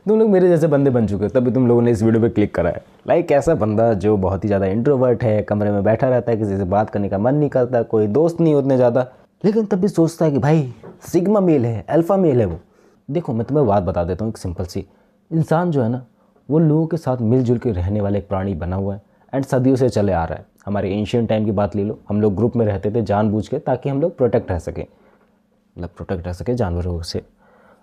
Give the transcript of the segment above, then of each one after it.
तुम लोग मेरे जैसे बंदे बन चुके हो तभी तुम लोगों ने इस वीडियो पे क्लिक करा है। लाइक ऐसा बंदा जो बहुत ही ज़्यादा इंट्रोवर्ट है, कमरे में बैठा रहता है, किसी से बात करने का मन नहीं करता, कोई दोस्त नहीं उतने ज़्यादा, लेकिन तब भी सोचता है कि भाई सिग्मा मेल है, अल्फ़ा मेल है वो। देखो मैं तुम्हें बात बता देता हूँ एक सिंपल सी। इंसान जो है ना वो लोगों के साथ मिलजुल के रहने वाला एक प्राणी बना हुआ है एंड सदियों से चले आ रहा है। हमारे एंशियंट टाइम की बात ले लो, हम लोग ग्रुप में रहते थे जानबूझ के ताकि हम लोग प्रोटेक्ट रह सकें, मतलब प्रोटेक्ट रह सके जानवरों से।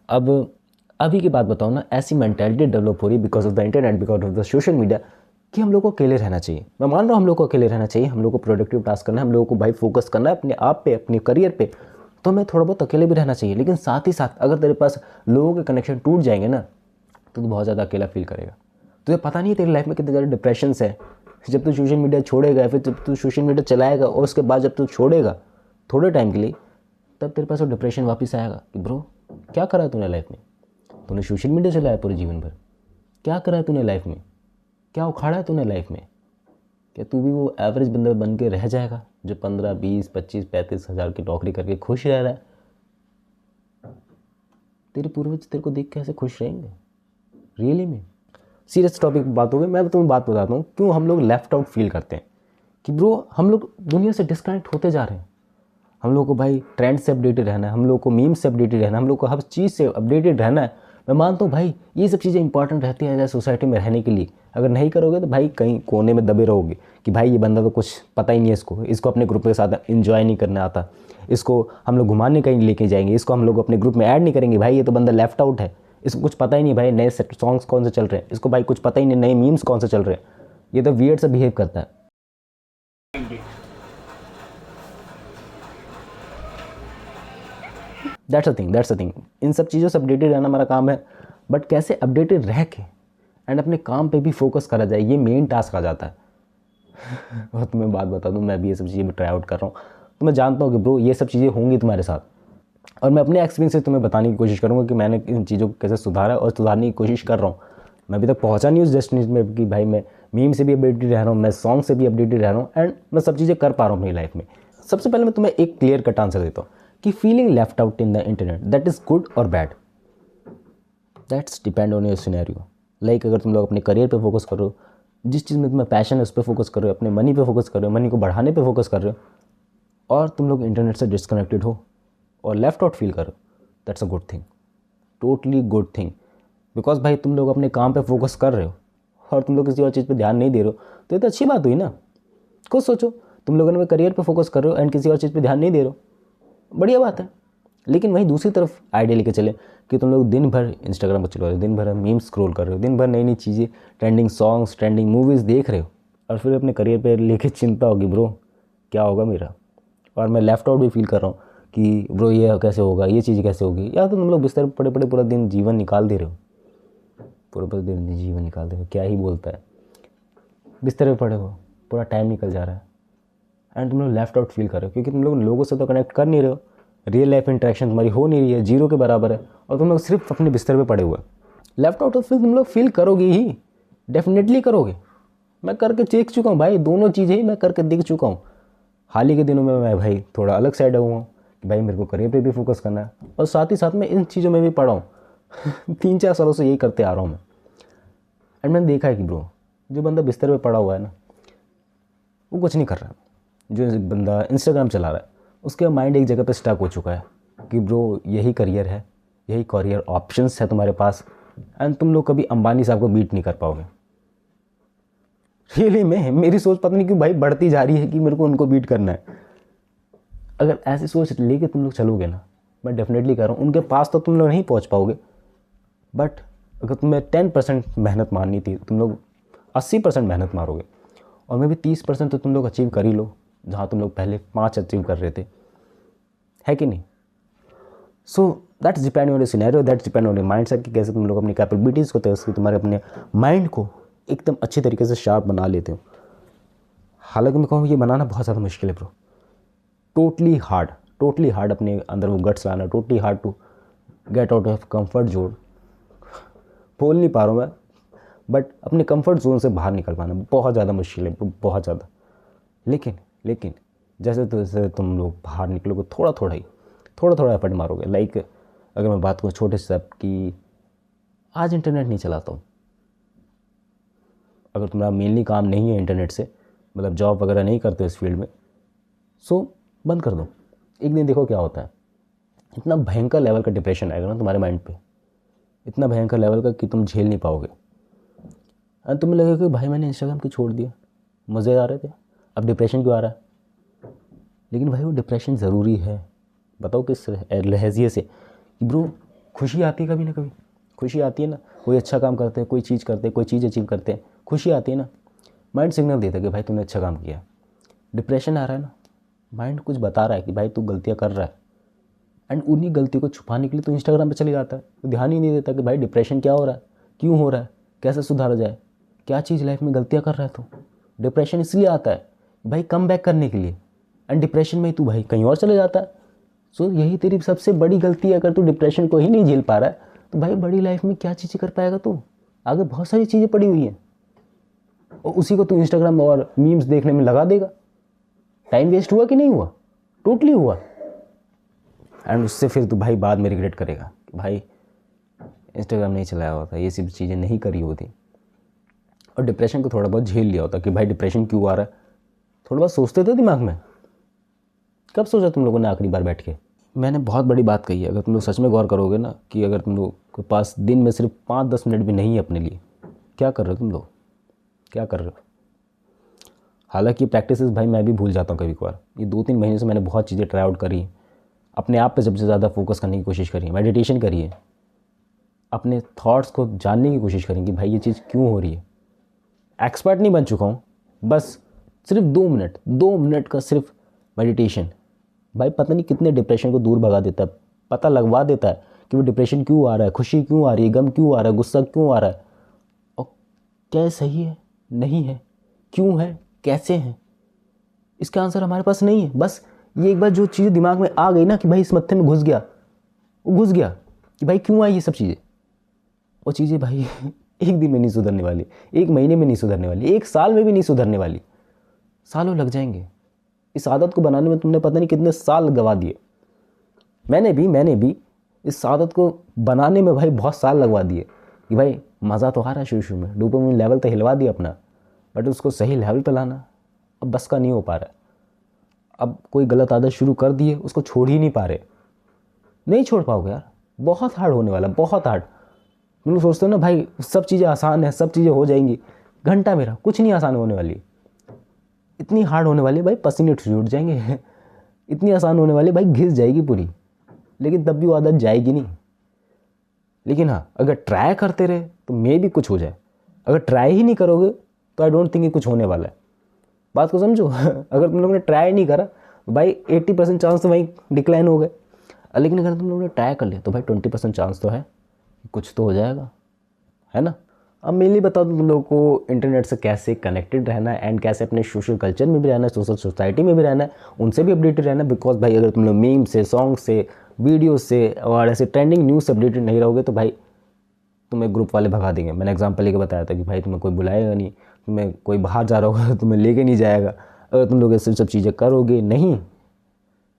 अब अभी की बात बताओ ना, ऐसी मेंटालिटी डेवलप हो रही because of the internet, because of the social media, कि हम लोग को अकेले रहना चाहिए। मैं मान रहा हूँ हम लोग को अकेले रहना चाहिए, हम लोग को प्रोडक्टिव टास्क करना है, हम लोगों को भाई फोकस करना है अपने आप पे, अपने करियर पे, तो हमें थोड़ा बहुत अकेले भी रहना चाहिए। लेकिन साथ ही साथ अगर तेरे पास लोगों के कनेक्शन टूट जाएंगे ना तो तू बहुत ज़्यादा अकेला फील करेगा। तुझे पता नहीं है तेरी लाइफ में कितने ज़्यादा डिप्रेशंस है। जब तू सोशल मीडिया छोड़ेगा, फिर जब तू सोशल मीडिया चलाएगा और उसके बाद जब तू छोड़ेगा थोड़े टाइम के लिए, तब तेरे पास वो डिप्रेशन वापस आएगा कि ब्रो क्या करा है तूने लाइफ में, तूने सोशल मीडिया चलाया पूरे जीवन भर, क्या करा है तूने लाइफ में, क्या उखाड़ा है तूने लाइफ में। क्या तू भी वो एवरेज बंदा बन के रह जाएगा जो 15, 20, 25, 35 हज़ार की नौकरी करके खुश रह रहा है। तेरे पूर्वज तेरे को देख के ऐसे खुश रहेंगे रियली में। सीरियस टॉपिक पर बात हो गई। मैं तुम्हें बात बताता हूँ क्यों हम लोग लेफ्ट आउट फील करते हैं कि ब्रो हम लोग दुनिया से डिस्कनेक्ट होते जा रहे हैं। हम लोग को भाई ट्रेंड से अपडेटेड रहना है, हम लोग को मीम से अपडेटेड रहना है, हम लोग को हर चीज़ से अपडेटेड रहना है। मैं मानता हूँ भाई ये सब चीज़ें इंपॉर्टेंट रहती हैं एज सोसाइटी में रहने के लिए। अगर नहीं करोगे तो भाई कहीं कोने में दबे रहोगे कि भाई ये बंदा तो कुछ पता ही नहीं है, इसको अपने ग्रुप के साथ इंजॉय नहीं करना आता, इसको हम लोग घुमाने कहीं लेके जाएंगे, इसको हम लोग अपने ग्रुप में ऐड नहीं करेंगे, भाई ये तो बंदा लेफ्ट आउट है, इसको कुछ पता ही नहीं भाई नए सॉन्ग्स कौन से चल रहे हैं, इसको भाई कुछ पता ही नहीं नए मीम्स कौन से चल रहे हैं, ये तो वियर्ड से बिहेव करता है। That's a thing. इन सब चीज़ों से अपडेटेड रहना हमारा काम है, बट कैसे अपडेटेड रह के एंड अपने काम पे भी फोकस करा जाए, ये मेन टास्क आ जाता है। और तुम्हें बात बता दूँ, मैं भी ये सब चीज़ें ट्राई आउट कर रहा हूँ, तो मैं जानता हूँ कि ब्रो ये सब चीज़ें होंगी तुम्हारे साथ, और मैं अपने एक्सपीरियंस से तुम्हें बताने की कोशिश करूँगा कि मैंने इन चीज़ों को कैसे सुधारा और सुधारने की कोशिश कर रहा हूँ। मैं अभी तक पहुँचा नहीं उस डेस्टिनेशन में कि भाई मैं मीम से भी अपडेटेड रह रहा हूँ, मैं सॉन्ग से भी अपडेटेड रह रहा हूँ, एंड मैं सब चीज़ें कर पा रहा हूँ अपनी लाइफ में। सबसे पहले मैं तुम्हें एक क्लियर कट आंसर देता हूँ कि feeling left out in the internet that is good और bad, that's depend on your scenario. Like अगर तुम लोग अपने करियर पे फोकस करो, जिस चीज़ में तुम्हें पैशन है उस पर फोकस करो, अपने मनी पे फोकस करो, मनी को बढ़ाने पे फोकस कर रहे हो, और तुम लोग इंटरनेट से डिस्कनेक्टेड हो और लेफ्ट आउट फील करो, that's a good thing, totally good thing. Because भाई तुम लोग अपने काम पे फोकस कर रहे हो और तुम लोग किसी और चीज़ पे ध्यान नहीं दे रहे हो, तो ये तो अच्छी बात हुई ना। खुद सोचो, तुम लोगों ने करियर पे फोकस कर रहे हो एंड किसी और चीज़ पे ध्यान नहीं दे रहे हो, बढ़िया बात है। लेकिन वहीं दूसरी तरफ आइडिया लेके चले कि तुम लोग दिन भर इंस्टाग्राम पर चला रहे हो, दिन भर मीम स्क्रॉल कर रहे हो, दिन भर नई नई चीज़ें, ट्रेंडिंग सॉन्ग्स, ट्रेंडिंग मूवीज़ देख रहे हो, और फिर अपने करियर पे लेके चिंता होगी ब्रो क्या होगा मेरा, और मैं लेफ्ट आउट भी फील कर रहा हूँ कि ब्रो ये कैसे होगा, ये चीज़ कैसे होगी। या तो तुम लोग बिस्तर पर पड़े पड़े पूरा दिन जीवन निकाल दे रहे हो, पूरा पूरा दिन जीवन निकाल दे रहे हो, क्या ही बोलता है, बिस्तर पर पड़े हो पूरा टाइम निकल जा रहा है एंड तुम लोग लेफ्ट आउट फील कर रहे हो क्योंकि तुम लोग लोगों से तो कनेक्ट कर नहीं रहे हो, रियल लाइफ इंटरेक्शन तुम्हारी हो नहीं रही है, जीरो के बराबर है, और तुम लोग सिर्फ अपने बिस्तर पे पड़े हुए। लेफ्ट आउट ऑफ फील तुम लोग फील करोगे ही, डेफिनेटली करोगे। मैं करके देख चुका हूँ भाई, दोनों चीज़ें ही मैं करके देख चुका हूँ। हाल ही के दिनों में मैं भाई थोड़ा अलग साइड हुआ हूँ कि भाई मेरे को करियर पे भी फोकस करना है, और साथ ही साथ में इन चीज़ों में भी पढ़ा हूँ 3-4 सालों से यही करते आ रहा हूँ मैं। एंड मैंने देखा है कि ब्रो जो बंदा बिस्तर पे पड़ा हुआ है ना वो कुछ नहीं कर रहा है, जो बंदा इंस्टाग्राम चला रहा है उसके माइंड एक जगह पे स्टक हो चुका है कि ब्रो यही करियर है, यही करियर ऑप्शंस है तुम्हारे पास, एंड तुम लोग कभी अंबानी साहब को बीट नहीं कर पाओगे। रियली में मेरी सोच पता नहीं क्यों भाई बढ़ती जा रही है कि मेरे को उनको बीट करना है। अगर ऐसी सोच लेके तुम लोग चलोगे ना, मैं डेफिनेटली कह रहा हूँ उनके पास तो तुम लोग नहीं पहुँच पाओगे, बट अगर तुम्हें 10% मेहनत मारनी थी तुम लोग 80% मेहनत मारोगे, और मैं भी 30% तो तुम लोग अचीव कर ही लो जहाँ तुम लोग पहले 5 अचीव कर रहे थे, है कि नहीं। So that's depend on your scenario, that's depend on your mind set कि कैसे तुम लोग अपनी कैपेबिलिटीज़ को तैयार तुम्हारे अपने माइंड को एकदम अच्छी तरीके से शार्प बना लेते हो। हालांकि मैं कहूँ ये बनाना बहुत ज़्यादा मुश्किल है ब्रो, टोटली हार्ड अपने अंदर वो गट्स लाना, totally hard to get out of comfort zone. बोल नहीं पा रहा हूँ मैं, बट अपने कंफर्ट जोन से बाहर निकल पाना बहुत ज़्यादा मुश्किल है, बहुत ज़्यादा। लेकिन जैसे जैसे तुम लोग बाहर निकलोगे थोड़ा थोड़ा एफर्ट मारोगे। लाइक अगर मैं बात करूँ छोटे स्टेप की, आज इंटरनेट नहीं चलाता हूँ। अगर तुम्हारा मेनली काम नहीं है इंटरनेट से, मतलब जॉब वगैरह नहीं करते इस फील्ड में, सो बंद कर दो। एक दिन देखो क्या होता है, इतना भयंकर लेवल का डिप्रेशन आएगा ना तुम्हारे माइंड पे, इतना भयंकर लेवल का कि तुम झेल नहीं पाओगे। और तुम्हें लगेगा कि भाई मैंने इंस्टाग्राम क्यों छोड़ दिया, मज़े आ रहे थे, अब डिप्रेशन क्यों आ रहा है। लेकिन भाई वो डिप्रेशन ज़रूरी है। बताओ किस लहजे से कि ब्रो खुशी आती है कभी ना कभी, खुशी आती है ना, कोई अच्छा काम करते हैं, कोई चीज़ करते हैं, कोई चीज़ अचीव करते हैं, खुशी आती है ना, माइंड सिग्नल देता है कि भाई तूने अच्छा काम किया। डिप्रेशन आ रहा है ना, माइंड कुछ बता रहा है कि भाई तू गलतियाँ कर रहा है, एंड उन्हीं गलतियों को छुपाने के लिए तो इंस्टाग्राम पे चले जाता है। तो ध्यान ही नहीं देता कि भाई डिप्रेशन क्या हो रहा है, क्यों हो रहा है, कैसे सुधारा जाए, क्या चीज़ लाइफ में गलतियाँ कर रहा है। तो डिप्रेशन इसलिए आता है भाई कम बैक करने के लिए, एंड डिप्रेशन में ही तू भाई कहीं और चले जाता है। सो यही तेरी सबसे बड़ी गलती है। अगर तू डिप्रेशन को ही नहीं झेल पा रहा है तो भाई बड़ी लाइफ में क्या चीज़ें कर पाएगा तू। आगे बहुत सारी चीज़ें पड़ी हुई हैं और उसी को तू इंस्टाग्राम और मीम्स देखने में लगा देगा। टाइम वेस्ट हुआ कि नहीं हुआ, टोटली हुआ। एंड उससे फिर तू भाई बाद में रिग्रेट करेगा कि भाई इंस्टाग्राम नहीं चलाया होता, ये सब चीज़ें नहीं करी होती, और डिप्रेशन को थोड़ा बहुत झेल लिया होता कि भाई डिप्रेशन क्यों आ रहा है। थोड़ा बहुत सोचते थे दिमाग में। कब सोचा तुम लोगों ने आखिरी बार बैठ के। मैंने बहुत बड़ी बात कही है, अगर तुम लोग सच में गौर करोगे ना कि अगर तुम लोग के पास दिन में सिर्फ 5-10 मिनट भी नहीं है अपने लिए, क्या कर रहे हो तुम लोग, क्या कर रहे हो। हालांकि प्रैक्टिसेस भाई मैं भी भूल जाता हूँ कभी कभार। ये 2-3 महीने से मैंने बहुत चीज़ें ट्राई आउट करी, अपने आप पे सबसे ज़्यादा फोकस करने की कोशिश करी, मेडिटेशन करी है, अपने थॉट्स को जानने की कोशिश करें कि भाई ये चीज़ क्यों हो रही है। एक्सपर्ट नहीं बन चुका हूँ, बस सिर्फ 2 मिनट का सिर्फ मेडिटेशन भाई पता नहीं कितने डिप्रेशन को दूर भगा देता है, पता लगवा देता है कि वो डिप्रेशन क्यों आ रहा है, खुशी क्यों आ रही है, गम क्यों आ रहा है, गुस्सा क्यों आ रहा है, और क्या सही है नहीं है, क्यों है कैसे है, इसका आंसर हमारे पास नहीं है। बस ये एक बार जो चीज़ दिमाग में आ गई ना कि भाई इस मत्थे में घुस गया, वो घुस गया कि भाई क्यों आई ये सब चीज़ें। वो चीज़ें भाई एक दिन में नहीं सुधरने वाली, 1 महीने में नहीं सुधरने वाली, 1 साल में भी नहीं सुधरने वाली, सालों लग जाएंगे। इस आदत को बनाने में तुमने पता नहीं कितने साल गवा दिए। मैंने भी इस आदत को बनाने में भाई बहुत साल लगवा दिए कि भाई मज़ा तो आ रहा है शुरू में, डोपामाइन लेवल तो हिलवा दिया अपना, बट उसको सही लेवल पे लाना अब बस का नहीं हो पा रहा है। अब कोई गलत आदत शुरू कर दी है, उसको छोड़ ही नहीं पा रहे, नहीं छोड़ पाओगे यार, बहुत हार्ड होने वाला, बहुत हार्ड। तुम लोग सोचते हो ना भाई सब चीज़ें आसान है, सब चीज़ें हो जाएंगी, घंटा मेरा कुछ नहीं आसान होने वाली, इतनी हार्ड होने वाली भाई पसीने छूट जाएंगे इतनी आसान होने वाली भाई घिस जाएगी पूरी, लेकिन तब भी वो आदत जाएगी नहीं। लेकिन हाँ अगर ट्राई करते रहे तो मे भी कुछ हो जाए, अगर ट्राई ही नहीं करोगे तो आई डोंट थिंक कुछ होने वाला है। बात को समझो अगर तुम लोगों ने ट्राई नहीं करा तो भाई 80% चांस तो भाई डिक्लाइन हो गए, लेकिन अगर तुम लोगों ने ट्राई कर लिया तो भाई 20% चांस तो है कुछ तो हो जाएगा, है ना। अब मेनली बता दूँ तुम लोगों को इंटरनेट से कैसे कनेक्टेड रहना है, एंड कैसे अपने सोशल कल्चर में भी रहना है, सोशल सोसाइटी में भी रहना है, उनसे भी अपडेटेड रहना है। बिकॉज भाई अगर तुम लोग मीम से, सॉन्ग से, वीडियो से और ऐसे ट्रेंडिंग न्यूज़ से अपडेटेड नहीं रहोगे तो भाई तुम्हें ग्रुप वाले भगा देंगे। मैंने एग्जाम्पल लेके बताया था कि भाई तुम्हें कोई बुलाएगा नहीं, तुम्हें कोई बाहर जा रहा होगा तुम्हें लेके नहीं जाएगा। अगर तुम लोग ऐसे सब चीज़ें करोगे नहीं,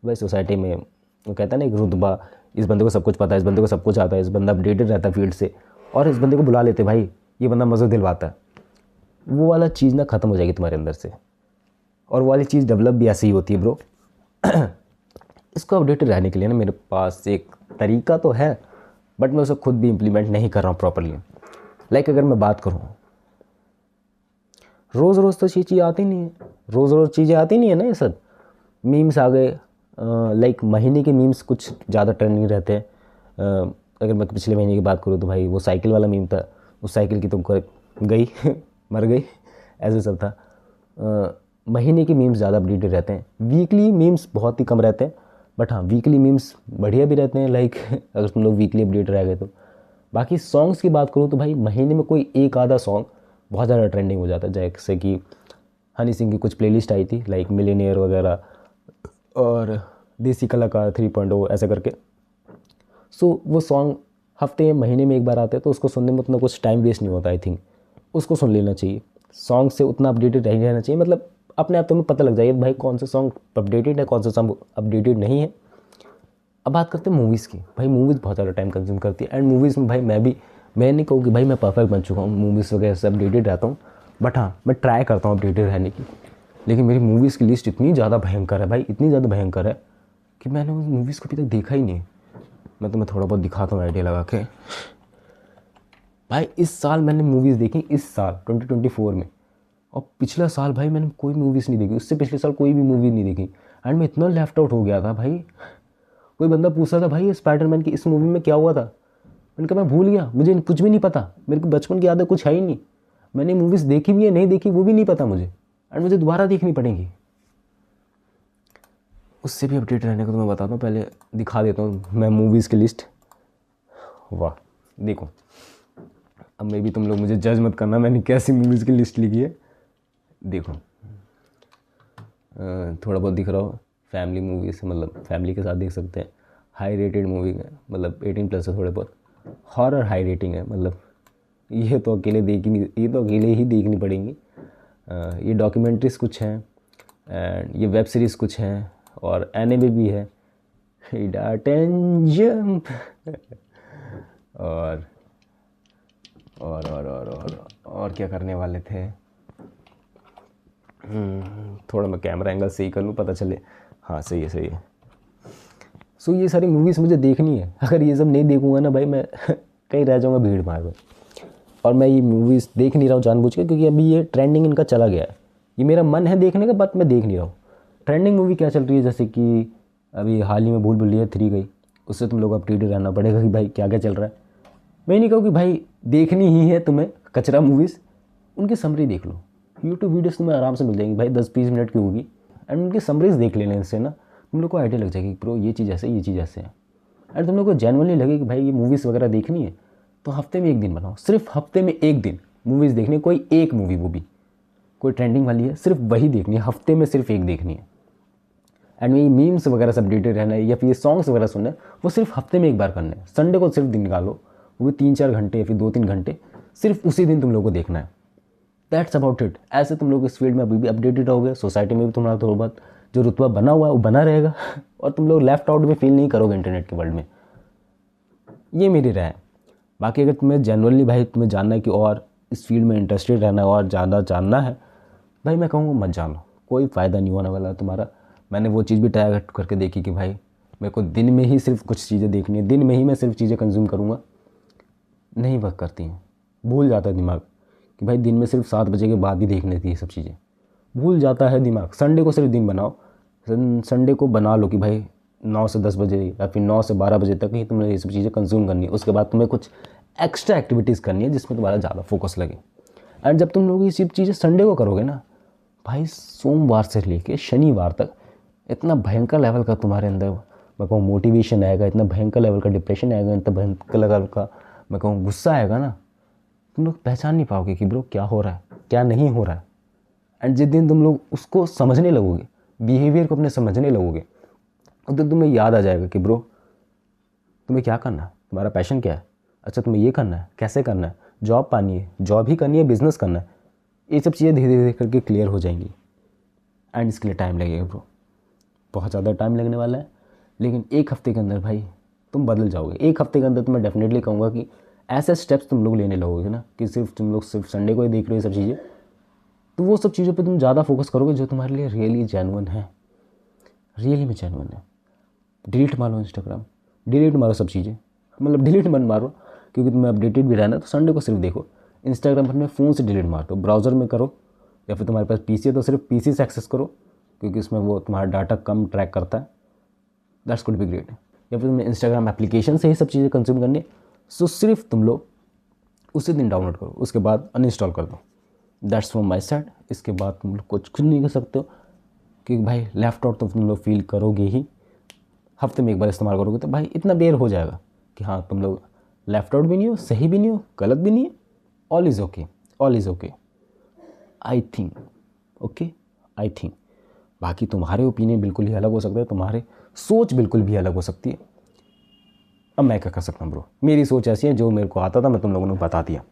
भाई सोसाइटी में वो कहता है ना एक रुतबा, इस बंदे को सब कुछ पता है, इस बंदे को सब कुछ आता है, इस बंदा अपडेटेड रहता है फील्ड से, और इस बंदे को बुला लेते भाई ये बंदा मज़े दिलवाता है, वो वाला चीज़ ना ख़त्म हो जाएगी तुम्हारे अंदर से। और वो वाली चीज़ डेवलप भी ऐसे ही होती है ब्रो इसको अपडेटेड रहने के लिए ना मेरे पास एक तरीका तो है, बट मैं उसे खुद भी इम्प्लीमेंट नहीं कर रहा हूँ प्रॉपरली। लाइक अगर मैं बात करूँ, रोज़ रोज़ तो ये चीज़ आती नहीं है, रोज़ चीज़ें आती नहीं है ना। ये सब मीम्स आ गए, लाइक महीने के मीम्स कुछ ज़्यादा ट्रेंडिंग रहते हैं। अगर मैं पिछले महीने की बात करूँ तो भाई वो साइकिल वाला मीम था, उस साइकिल की तो गई मर गई, ऐसे सब था। महीने के मीम्स ज़्यादा अपडेटेड रहते हैं, वीकली मीम्स बहुत ही कम रहते हैं, बट हाँ वीकली मीम्स बढ़िया भी रहते हैं। लाइक अगर तुम लोग वीकली अपडेट रह गए तो। बाकी सॉन्ग्स की बात करूँ तो भाई महीने में कोई एक आधा सॉन्ग बहुत ज़्यादा ट्रेंडिंग हो जाता है, जैसे कि हनी सिंह की कुछ प्लेलिस्ट आई थी लाइक मिलियनेयर वगैरह और देसी कलाकार 3.0 ऐसे करके। सो वो सॉन्ग हफ्ते या महीने में एक बार आते हैं, तो उसको सुनने में उतना कुछ टाइम वेस्ट नहीं होता। आई थिंक उसको सुन लेना चाहिए, सॉन्ग से उतना अपडेटेड नहीं रहना चाहिए, मतलब अपने आप तुम्हें पता लग जाएगा भाई कौन सा सॉन्ग अपडेटेड है, कौन सा सॉन्ग अपडेटेड नहीं है। अब बात करते हैं मूवीज़ की। भाई मूवीज़ बहुत ज़्यादा टाइम कंज्यूम करती है, एंड मूवीज़ में भाई मैं भी मैं नहीं कहूँ कि भाई मैं परफेक्ट बन चुका हूँ, मूवीज़ वगैरह से अपडेटेड रहता हूँ, बट हाँ मैं ट्राई करता हूँ अपडेटेड रहने की। लेकिन मेरी मूवीज़ की लिस्ट इतनी ज़्यादा भयंकर है भाई, इतनी ज़्यादा भयंकर है कि मैंने उस मूवीज़ को अभी तक देखा ही नहीं। मैं तुम्हें थोड़ा बहुत दिखाता हूँ आइडिया लगा के। भाई इस साल मैंने मूवीज़ देखी, इस साल 2024 में, और पिछला साल भाई मैंने कोई मूवीज़ नहीं देखी, उससे पिछले साल कोई भी मूवी नहीं देखी। एंड मैं इतना लेफ्ट आउट हो गया था भाई। कोई बंदा पूछ रहा था भाई स्पाइडरमैन की इस मूवी में क्या हुआ था, मैंने कहा मैं भूल गया, मुझे कुछ भी नहीं पता, मेरे को बचपन की यादें कुछ है ही नहीं, मैंने मूवीज़ देखी भी है नहीं देखी वो भी नहीं पता मुझे, एंड मुझे दोबारा देखनी पड़ेगी। उससे भी अपडेट रहने को तो मैं बताता हूँ, पहले दिखा देता हूँ मैं मूवीज़ की लिस्ट। वाह देखो, अब मे भी तुम लोग मुझे जज मत करना मैंने कैसी मूवीज़ की लिस्ट लिखी है। देखो थोड़ा बहुत दिख रहा हो, फैमिली मूवीज़, मतलब फैमिली के साथ देख सकते हैं। हाई रेटेड मूवी है, मतलब 18+ है थोड़े बहुत। हॉरर हाई रेटिंग है, मतलब ये तो अकेले देख ही नहीं, ये तो अकेले ही देखनी पड़ेंगी। ये डॉक्यूमेंट्रीज कुछ हैं, एंड ये वेब सीरीज़ कुछ हैं, और एनिमे भी है, टेंजम और और क्या करने वाले थे। थोड़ा मैं कैमरा एंगल सही कर लूँ, पता चले। हाँ सही है सही है। सो ये सारी मूवीज़ मुझे देखनी है, अगर ये सब नहीं देखूँगा ना भाई मैं कहीं रह जाऊँगा भीड़ भाड़ में। और मैं ये मूवीज़ देख नहीं रहा हूँ जानबूझ के, क्योंकि अभी ये ट्रेंडिंग इनका चला गया है। ये मेरा मन है देखने का, बट मैं देख नहीं रहा हूँ। ट्रेंडिंग मूवी क्या चल रही है, जैसे कि अभी हाल ही में भूल भुलैया 3 गई, उससे तुम लोग अपडेटेड रहना पड़ेगा कि भाई क्या क्या चल रहा है। मैं नहीं कहूँ कि भाई देखनी ही है तुम्हें कचरा मूवीज़, उनकी समरी देख लो, यूट्यूब वीडियोस तुम्हें आराम से मिल जाएंगी भाई, 10-20 मिनट की होगी, एंड उनकी समरीज देख लेने इससे ना तुम लोग को आइडिया लग जाएगी प्रो ये चीज़ ऐसे, ये चीज़ ऐसे है। एंड तुम लोग को जेन्युइनली लगे कि भाई ये मूवीज़ वगैरह देखनी है, तो हफ्ते में 1 दिन बनाओ, सिर्फ हफ्ते में 1 दिन मूवीज़ देखनी है, कोई एक मूवी, वो भी कोई ट्रेंडिंग वाली है, सिर्फ वही देखनी है, हफ्ते में सिर्फ एक देखनी है। एंड ये मीम्स वगैरह सब अपडेटेड रहना है, या फिर ये सॉन्ग्स वगैरह सुनना है, वो सिर्फ हफ्ते में 1 बार करना है। संडे को सिर्फ दिन निकालो, वो भी 3-4 घंटे या फिर 2-3 घंटे, सिर्फ उसी दिन तुम लोग को देखना है। That's about it. ऐसे तुम लोग इस फील्ड में अभी भी अपडेटेड रहोगे, सोसाइटी में भी तुम्हारा थोड़ा बहुत जो रुतबा बना हुआ है वो बना रहेगा और तुम लोग लेफ्ट आउट में फील नहीं करोगे इंटरनेट के वर्ल्ड में। ये मेरी राय है। बाकी अगर तुम्हें जनरली भाई तुम्हें जानना है कि और इस फील्ड में इंटरेस्टेड रहना है और ज़्यादा जानना है, भाई मैं कहूँगा मत जानो, कोई फ़ायदा नहीं होने वाला तुम्हारा। मैंने वो चीज़ भी ट्राई करके देखी कि भाई मेरे को दिन में ही सिर्फ कुछ चीज़ें देखनी है, दिन में ही मैं सिर्फ चीज़ें कंज्यूम करूँगा, नहीं वर्क करती हैं। भूल जाता है दिमाग कि भाई दिन में सिर्फ 7 बजे के बाद ही देखने थी ये सब चीज़ें, भूल जाता है दिमाग। संडे को सिर्फ दिन बनाओ, संडे को बना लो कि भाई 9 से 10 बजे या फिर 9 से 12 बजे तक ही तुमने ये सब चीज़ें कंज्यूम करनी है। उसके बाद तुम्हें कुछ एक्स्ट्रा एक्टिविटीज़ करनी है जिसमें तुम्हारा ज़्यादा फोकस लगे। एंड जब तुम लोग ये सब चीज़ें संडे को करोगे ना भाई, सोमवार से लेके शनिवार तक इतना भयंकर लेवल का तुम्हारे अंदर मैं कहूँ मोटिवेशन आएगा, इतना भयंकर लेवल का डिप्रेशन आएगा, इतना भयंकर लेवल का मैं कहूँ गुस्सा आएगा ना, तुम लोग पहचान नहीं पाओगे कि ब्रो क्या हो रहा है क्या नहीं हो रहा है। एंड जिस दिन तुम लोग उसको समझने लगोगे, बिहेवियर को अपने समझने लगोगे, उस दिन तुम्हें याद आ जाएगा कि ब्रो तुम्हें क्या करना है, तुम्हारा पैशन क्या है, अच्छा तुम्हें ये करना है, कैसे करना है, जॉब पानी है, जॉब ही करनी है, बिजनेस करना है, ये सब चीज़ें धीरे धीरे करके क्लियर हो जाएंगी। एंड इसके लिए टाइम लगेगा ब्रो, बहुत ज़्यादा टाइम लगने वाला है, लेकिन 1 हफ्ते के अंदर भाई तुम बदल जाओगे। 1 हफ्ते के अंदर तो मैं डेफिनेटली कहूँगा कि ऐसे स्टेप्स तुम लोग लेने लगोगे ना कि सिर्फ तुम लोग सिर्फ संडे को ही देख रहे हो ये सब चीज़ें, तो वो सब चीज़ों पे तुम ज़्यादा फोकस करोगे जो तुम्हारे लिए रियली जेन्युइन है, रियली में जेन्युइन है। डिलीट मारो इंस्टाग्राम, डिलीट मारो सब चीज़ें, मतलब डिलीट मत मारो क्योंकि तुम्हें अपडेटेड भी रहना है, तो संडे को सिर्फ देखो। इंस्टाग्राम अपने फ़ोन से डिलीट मार दो, ब्राउज़र में करो, या फिर तुम्हारे पास पीसी है तो सिर्फ पीसी से एक्सेस करो क्योंकि उसमें वो तुम्हारा डाटा कम ट्रैक करता है। That's could be great. या फिर तुम्हें इंस्टाग्राम एप्लीकेशन से ही सब चीज़ें कंज्यूम करनी है, सो सिर्फ तुम लोग उसी दिन डाउनलोड करो, उसके बाद अनइंस्टॉल कर दो। That's from my side. इसके बाद तुम लोग कुछ नहीं कर सकते हो क्योंकि भाई लेफ्ट आउट तो तुम लोग फील करोगे ही। हफ्ते में 1 बार इस्तेमाल करोगे तो भाई इतना देर हो जाएगा कि हाँ तुम लोग लेफ्ट आउट भी नहीं हो, सही भी नहीं हो, गलत भी नहीं है, all is okay, all is okay I think. Okay I think. बाकी तुम्हारे ओपिनियन बिल्कुल ही अलग हो सकते हैं, तुम्हारे सोच बिल्कुल भी अलग हो सकती है। अब मैं क्या कर सकता हूँ ब्रो, मेरी सोच ऐसी है, जो मेरे को आता था मैं तुम लोगों ने बता दिया,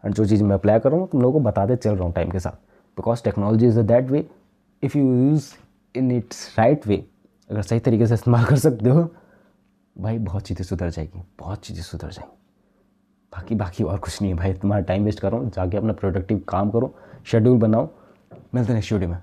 एंड जो चीज़ मैं अप्लाई कर रहा हूँ तुम लोगों को बताते चल रहा हूँ टाइम के साथ। Because technology is that way, if you use in its right way, अगर सही तरीके से इस्तेमाल कर सकते हो भाई बहुत चीज़ें सुधर जाएगी, बहुत चीज़ें सुधर जाएंगी। बाकी बाकी और कुछ नहीं है भाई, तुम्हारा टाइम वेस्ट कर रहा हूँ, जाके अपना प्रोडक्टिव काम करो, शेड्यूल बनाओ। मिलते हैं नेक्स्ट वीडियो में।